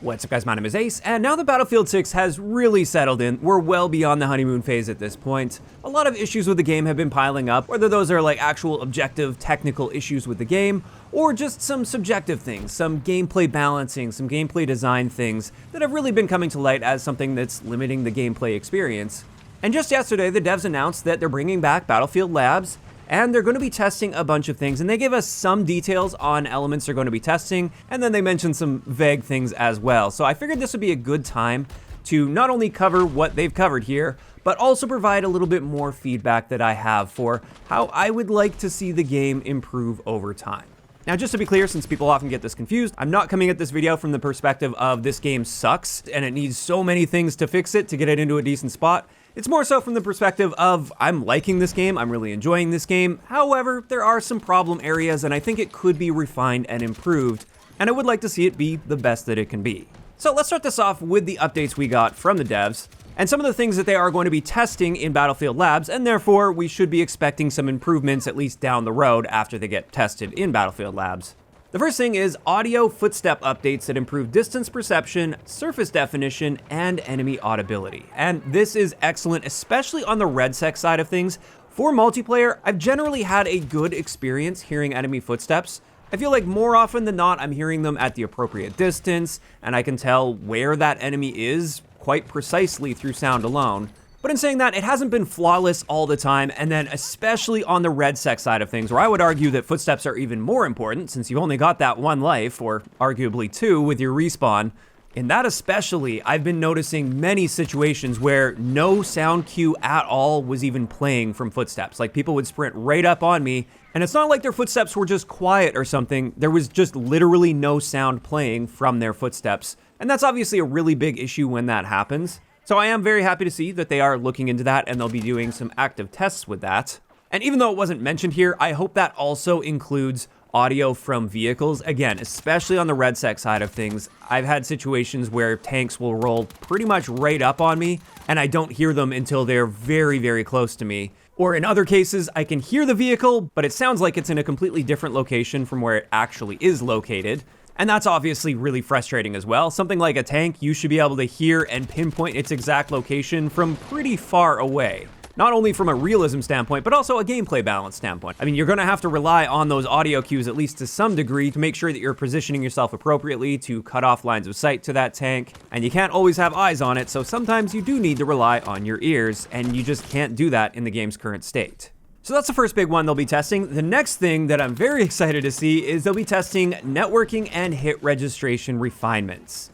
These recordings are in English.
What's up guys, my name is Ace, and now that Battlefield 6 has really settled in, we're well beyond the honeymoon phase at this point. A lot of issues with the game have been piling up, whether those are like actual objective technical issues with the game, or just some subjective things, some gameplay balancing, some gameplay design things that have really been coming to light as something that's limiting the gameplay experience. And just yesterday, the devs announced that they're bringing back Battlefield Labs, and they're going to be testing a bunch of things, and they gave us some details on elements they're going to be testing, and then they mentioned some vague things as well. So I figured this would be a good time to not only cover what they've covered here, but also provide a little bit more feedback that I have for how I would like to see the game improve over time. Now, just to be clear, since people often get this confused, I'm not coming at this video from the perspective of this game sucks and it needs so many things to fix it to get it into a decent spot. It's more so from the perspective of I'm liking this game, I'm really enjoying this game. However, there are some problem areas and I think it could be refined and improved, and I would like to see it be the best that it can be. So let's start this off with the updates we got from the devs and some of the things that they are going to be testing in Battlefield Labs, and therefore we should be expecting some improvements at least down the road after they get tested in Battlefield Labs. The first thing is audio footstep updates that improve distance perception, surface definition, and enemy audibility. And this is excellent, especially on the RedSec side of things. For multiplayer, I've generally had a good experience hearing enemy footsteps. I feel like more often than not, I'm hearing them at the appropriate distance, and I can tell where that enemy is quite precisely through sound alone. But in saying that, it hasn't been flawless all the time, and then especially on the RedSec side of things, where I would argue that footsteps are even more important since you've only got that one life, or arguably two with your respawn. In that especially, I've been noticing many situations where no sound cue at all was even playing from footsteps. Like people would sprint right up on me, and it's not like their footsteps were just quiet or something. There was just literally no sound playing from their footsteps. And that's obviously a really big issue when that happens. So I am very happy to see that they are looking into that and they'll be doing some active tests with that. And even though it wasn't mentioned here, I hope that also includes audio from vehicles. Again, especially on the RedSec side of things, I've had situations where tanks will roll pretty much right up on me and I don't hear them until they're very, very close to me. Or in other cases, I can hear the vehicle, but it sounds like it's in a completely different location from where it actually is located. And that's obviously really frustrating as well. Something like a tank, you should be able to hear and pinpoint its exact location from pretty far away. Not only from a realism standpoint, but also a gameplay balance standpoint. I mean, you're gonna have to rely on those audio cues at least to some degree to make sure that you're positioning yourself appropriately to cut off lines of sight to that tank. And you can't always have eyes on it, so sometimes you do need to rely on your ears, and you just can't do that in the game's current state. So that's the first big one they'll be testing. The next thing that I'm very excited to see is they'll be testing networking and hit registration refinements.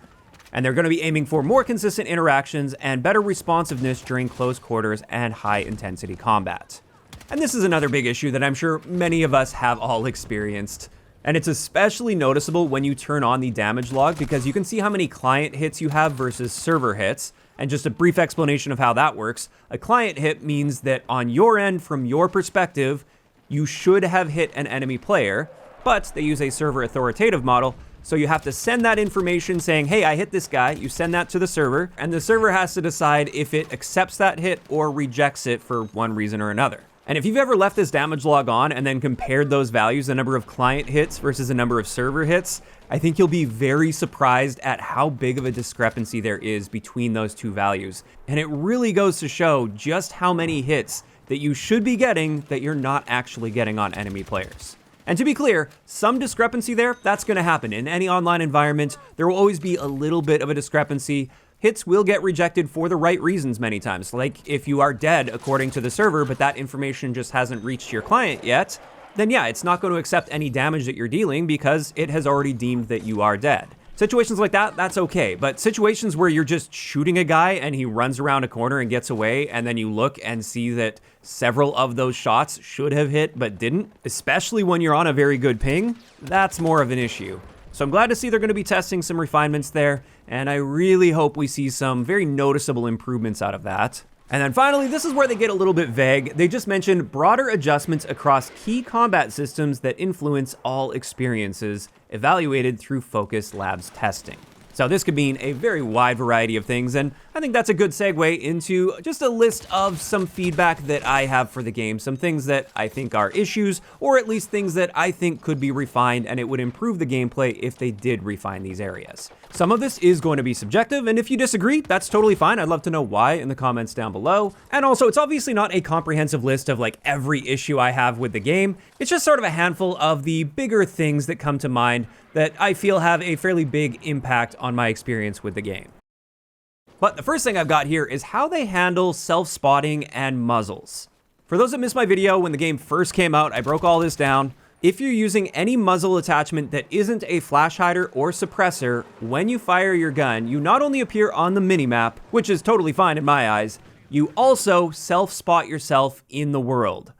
And they're going to be aiming for more consistent interactions and better responsiveness during close quarters and high intensity combat. And this is another big issue that I'm sure many of us have all experienced. And it's especially noticeable when you turn on the damage log because you can see how many client hits you have versus server hits. And just a brief explanation of how that works. A client hit means that on your end, from your perspective, you should have hit an enemy player, but they use a server authoritative model. So you have to send that information saying, hey, I hit this guy. You send that to the server, and the server has to decide if it accepts that hit or rejects it for one reason or another. And if you've ever left this damage log on and then compared those values, the number of client hits versus the number of server hits, I think you'll be very surprised at how big of a discrepancy there is between those two values. And it really goes to show just how many hits that you should be getting that you're not actually getting on enemy players. And to be clear, some discrepancy there, that's going to happen. In any online environment, there will always be a little bit of a discrepancy. Hits will get rejected for the right reasons many times, like if you are dead according to the server, but that information just hasn't reached your client yet, then yeah, it's not going to accept any damage that you're dealing because it has already deemed that you are dead. Situations like that, that's okay, but situations where you're just shooting a guy and he runs around a corner and gets away, and then you look and see that several of those shots should have hit but didn't, especially when you're on a very good ping, that's more of an issue. So I'm glad to see they're going to be testing some refinements there, and I really hope we see some very noticeable improvements out of that. And then finally, this is where they get a little bit vague. They just mentioned broader adjustments across key combat systems that influence all experiences, evaluated through focused labs testing. So this could mean a very wide variety of things, and I think that's a good segue into just a list of some feedback that I have for the game, some things that I think are issues, or at least things that I think could be refined and it would improve the gameplay if they did refine these areas. Some of this is going to be subjective, and if you disagree, that's totally fine. I'd love to know why in the comments down below. And also, it's obviously not a comprehensive list of like every issue I have with the game. It's just sort of a handful of the bigger things that come to mind that I feel have a fairly big impact on my experience with the game. But the first thing I've got here is how they handle self-spotting and muzzles. For those that missed my video, when the game first came out, I broke all this down. If you're using any muzzle attachment that isn't a flash hider or suppressor, when you fire your gun, you not only appear on the minimap, which is totally fine in my eyes, you also self-spot yourself in the world.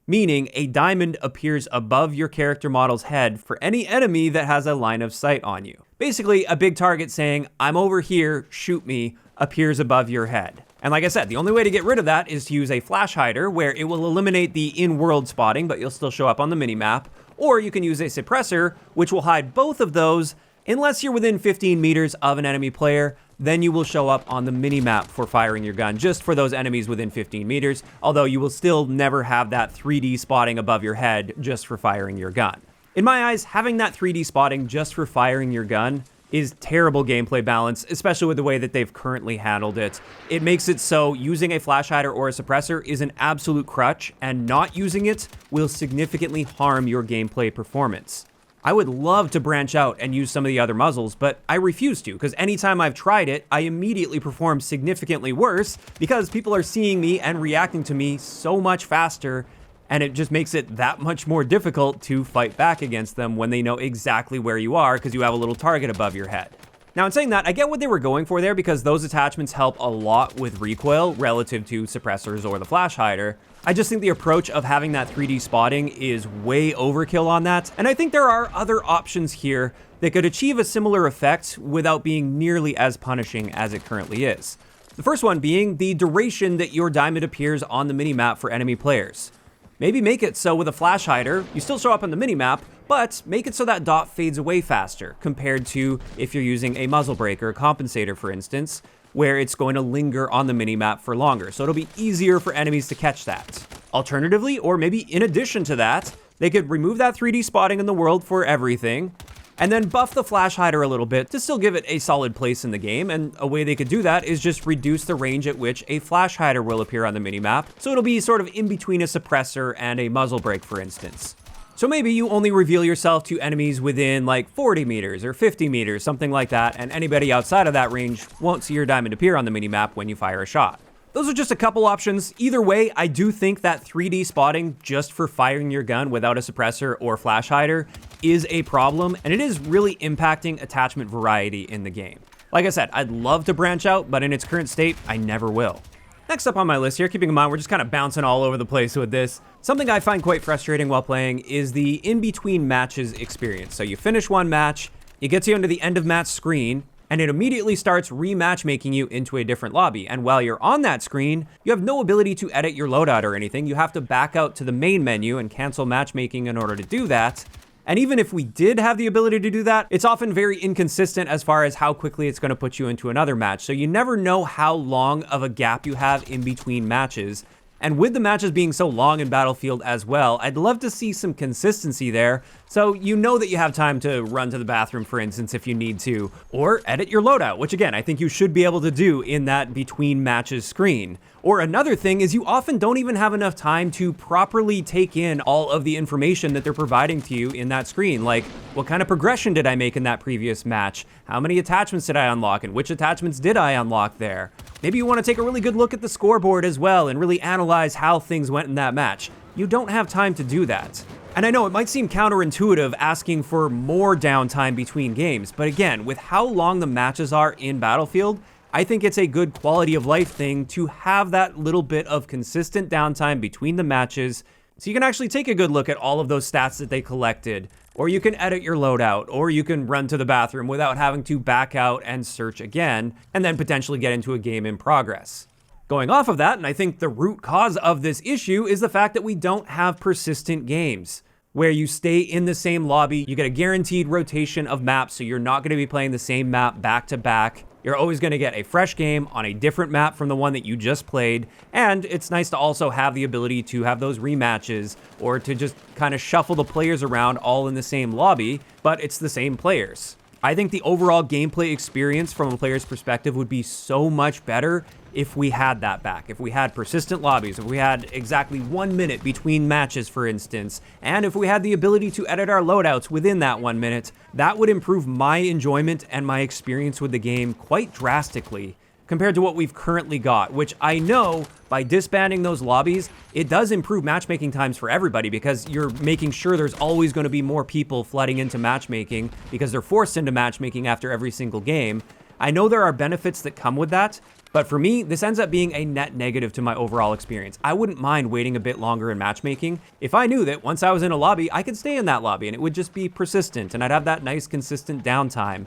Meaning a diamond appears above your character model's head for any enemy that has a line of sight on you. Basically, a big target saying, "I'm over here, shoot me," appears above your head. And like I said, the only way to get rid of that is to use a flash hider where it will eliminate the in-world spotting, but you'll still show up on the minimap. Or you can use a suppressor, which will hide both of those. Unless you're within 15 meters of an enemy player, then you will show up on the minimap for firing your gun, just for those enemies within 15 meters, although you will still never have that 3D spotting above your head just for firing your gun. In my eyes, having that 3D spotting just for firing your gun is terrible gameplay balance, especially with the way that they've currently handled it. It makes it so using a flash hider or a suppressor is an absolute crutch, and not using it will significantly harm your gameplay performance. I would love to branch out and use some of the other muzzles, but I refuse to, because anytime I've tried it, I immediately perform significantly worse because people are seeing me and reacting to me so much faster, and it just makes it that much more difficult to fight back against them when they know exactly where you are because you have a little target above your head. Now, in saying that, I get what they were going for there because those attachments help a lot with recoil relative to suppressors or the flash hider. I just think the approach of having that 3D spotting is way overkill on that, and I think there are other options here that could achieve a similar effect without being nearly as punishing as it currently is. The first one being the duration that your diamond appears on the minimap for enemy players. Maybe make it so with a flash hider, you still show up on the minimap, but make it so that dot fades away faster compared to if you're using a muzzle brake or a compensator, for instance, where it's going to linger on the minimap for longer. So it'll be easier for enemies to catch that. Alternatively, or maybe in addition to that, they could remove that 3D spotting in the world for everything, and then buff the flash hider a little bit to still give it a solid place in the game. And a way they could do that is just reduce the range at which a flash hider will appear on the minimap. So it'll be sort of in between a suppressor and a muzzle brake, for instance. So maybe you only reveal yourself to enemies within like 40 meters or 50 meters, something like that, and anybody outside of that range won't see your diamond appear on the minimap when you fire a shot. Those are just a couple options. Either way, I do think that 3D spotting just for firing your gun without a suppressor or flash hider is a problem, and it is really impacting attachment variety in the game. Like I said, I'd love to branch out, but in its current state, I never will. Next up on my list here, keeping in mind we're just kind of bouncing all over the place with this, something I find quite frustrating while playing is the in-between matches experience. So you finish one match, it gets you into the end of match screen, and it immediately starts rematchmaking you into a different lobby. And while you're on that screen, you have no ability to edit your loadout or anything. You have to back out to the main menu and cancel matchmaking in order to do that. And even if we did have the ability to do that, it's often very inconsistent as far as how quickly it's going to put you into another match. So you never know how long of a gap you have in between matches. And with the matches being so long in Battlefield as well, I'd love to see some consistency there, so you know that you have time to run to the bathroom, for instance, if you need to, or edit your loadout, which again, I think you should be able to do in that between matches screen. Or another thing is you often don't even have enough time to properly take in all of the information that they're providing to you in that screen, like what kind of progression did I make in that previous match? How many attachments did I unlock, and which attachments did I unlock there? Maybe you want to take a really good look at the scoreboard as well and really analyze how things went in that match. You don't have time to do that. And I know it might seem counterintuitive asking for more downtime between games, but again, with how long the matches are in Battlefield, I think it's a good quality of life thing to have that little bit of consistent downtime between the matches so you can actually take a good look at all of those stats that they collected, or you can edit your loadout, or you can run to the bathroom without having to back out and search again, and then potentially get into a game in progress. Going off of that, and I think the root cause of this issue is the fact that we don't have persistent games, where you stay in the same lobby, you get a guaranteed rotation of maps, so you're not going to be playing the same map back to back. You're always going to get a fresh game on a different map from the one that you just played, and it's nice to also have the ability to have those rematches or to just kind of shuffle the players around all in the same lobby, but it's the same players. I think the overall gameplay experience from a player's perspective would be so much better if we had that back. If we had persistent lobbies, if we had exactly 1 minute between matches, for instance, and if we had the ability to edit our loadouts within that 1 minute, that would improve my enjoyment and my experience with the game quite drastically compared to what we've currently got, which I know by disbanding those lobbies, it does improve matchmaking times for everybody because you're making sure there's always going to be more people flooding into matchmaking because they're forced into matchmaking after every single game. I know there are benefits that come with that, but for me, this ends up being a net negative to my overall experience. I wouldn't mind waiting a bit longer in matchmaking if I knew that once I was in a lobby, I could stay in that lobby and it would just be persistent and I'd have that nice consistent downtime.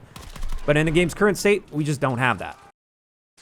But in the game's current state, we just don't have that.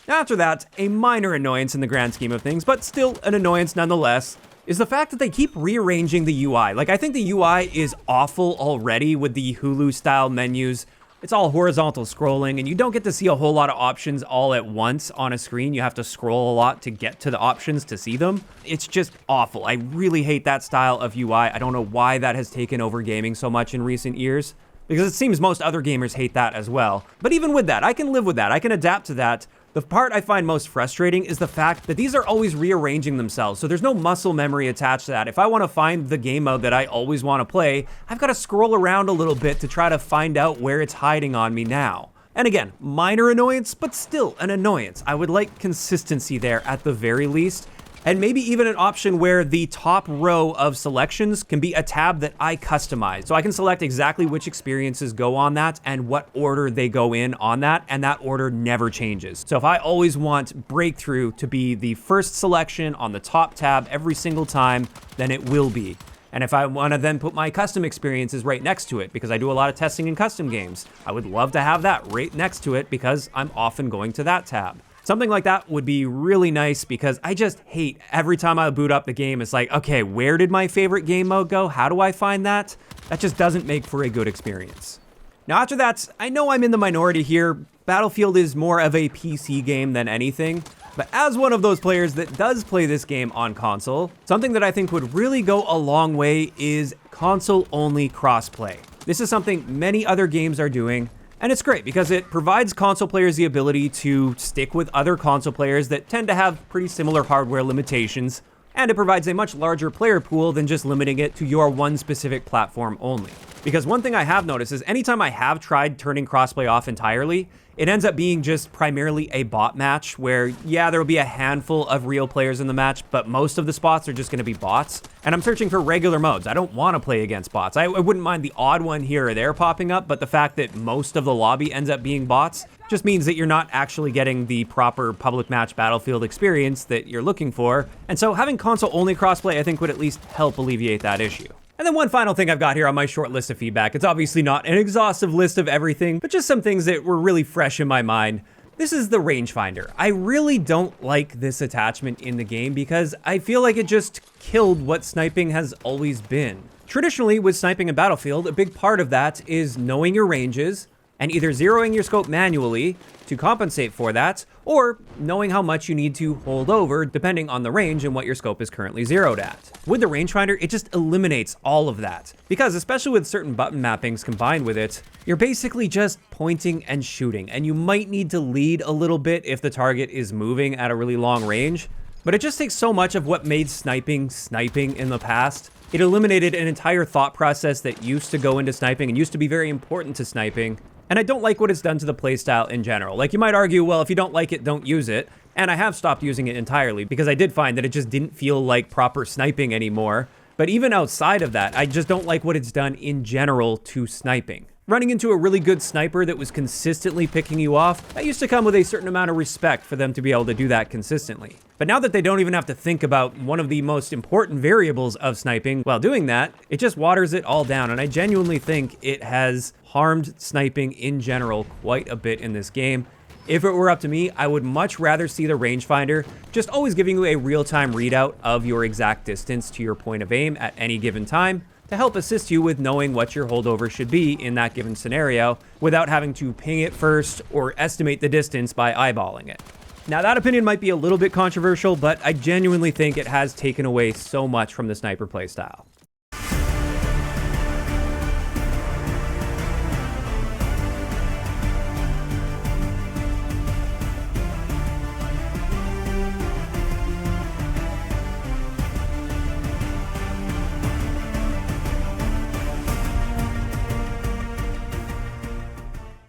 After that, a minor annoyance in the grand scheme of things, but still an annoyance nonetheless, is the fact that they keep rearranging the UI. Like, I think the UI is awful already with the Hulu-style menus. It's all horizontal scrolling, and you don't get to see a whole lot of options all at once on a screen. You have to scroll a lot to get to the options to see them. It's just awful. I really hate that style of UI. I don't know why that has taken over gaming so much in recent years, because it seems most other gamers hate that as well. But even with that, I can live with that. I can adapt to that. The part I find most frustrating is the fact that these are always rearranging themselves, so there's no muscle memory attached to that. If I want to find the game mode that I always want to play, I've got to scroll around a little bit to try to find out where it's hiding on me now. And again, minor annoyance, but still an annoyance. I would like consistency there at the very least. And maybe even an option where the top row of selections can be a tab that I customize. So I can select exactly which experiences go on that and what order they go in on that, and that order never changes. So if I always want Breakthrough to be the first selection on the top tab every single time, then it will be. And if I want to then put my custom experiences right next to it, because I do a lot of testing in custom games, I would love to have that right next to it because I'm often going to that tab. Something like that would be really nice because I just hate every time I boot up the game, it's like, okay, where did my favorite game mode go? How do I find that? That just doesn't make for a good experience. Now after that, I know I'm in the minority here. Battlefield is more of a PC game than anything, but as one of those players that does play this game on console, something that I think would really go a long way is console-only crossplay. This is something many other games are doing, and it's great because it provides console players the ability to stick with other console players that tend to have pretty similar hardware limitations, and it provides a much larger player pool than just limiting it to your one specific platform only. Because one thing I have noticed is anytime I have tried turning crossplay off entirely, it ends up being just primarily a bot match where, yeah, there will be a handful of real players in the match, but most of the spots are just going to be bots. And I'm searching for regular modes. I don't want to play against bots. I wouldn't mind the odd one here or there popping up, but the fact that most of the lobby ends up being bots just means that you're not actually getting the proper public match Battlefield experience that you're looking for. And so having console-only crossplay, I think, would at least help alleviate that issue. And then one final thing I've got here on my short list of feedback. It's obviously not an exhaustive list of everything, but just some things that were really fresh in my mind. This is the rangefinder. I really don't like this attachment in the game because I feel like it just killed what sniping has always been. Traditionally, with sniping in Battlefield, a big part of that is knowing your ranges and either zeroing your scope manually to compensate for that, or knowing how much you need to hold over depending on the range and what your scope is currently zeroed at. With the rangefinder, it just eliminates all of that. Because especially with certain button mappings combined with it, you're basically just pointing and shooting, and you might need to lead a little bit if the target is moving at a really long range, but it just takes so much of what made sniping in the past. It eliminated an entire thought process that used to go into sniping and used to be very important to sniping. And I don't like what it's done to the playstyle in general. Like, you might argue, well, if you don't like it, don't use it. And I have stopped using it entirely because I did find that it just didn't feel like proper sniping anymore. But even outside of that, I just don't like what it's done in general to sniping. Running into a really good sniper that was consistently picking you off, that used to come with a certain amount of respect for them to be able to do that consistently. But now that they don't even have to think about one of the most important variables of sniping while doing that, it just waters it all down. And I genuinely think it has harmed sniping in general quite a bit in this game. If it were up to me, I would much rather see the rangefinder just always giving you a real-time readout of your exact distance to your point of aim at any given time, to help assist you with knowing what your holdover should be in that given scenario without having to ping it first or estimate the distance by eyeballing it. Now, that opinion might be a little bit controversial, but I genuinely think it has taken away so much from the sniper playstyle.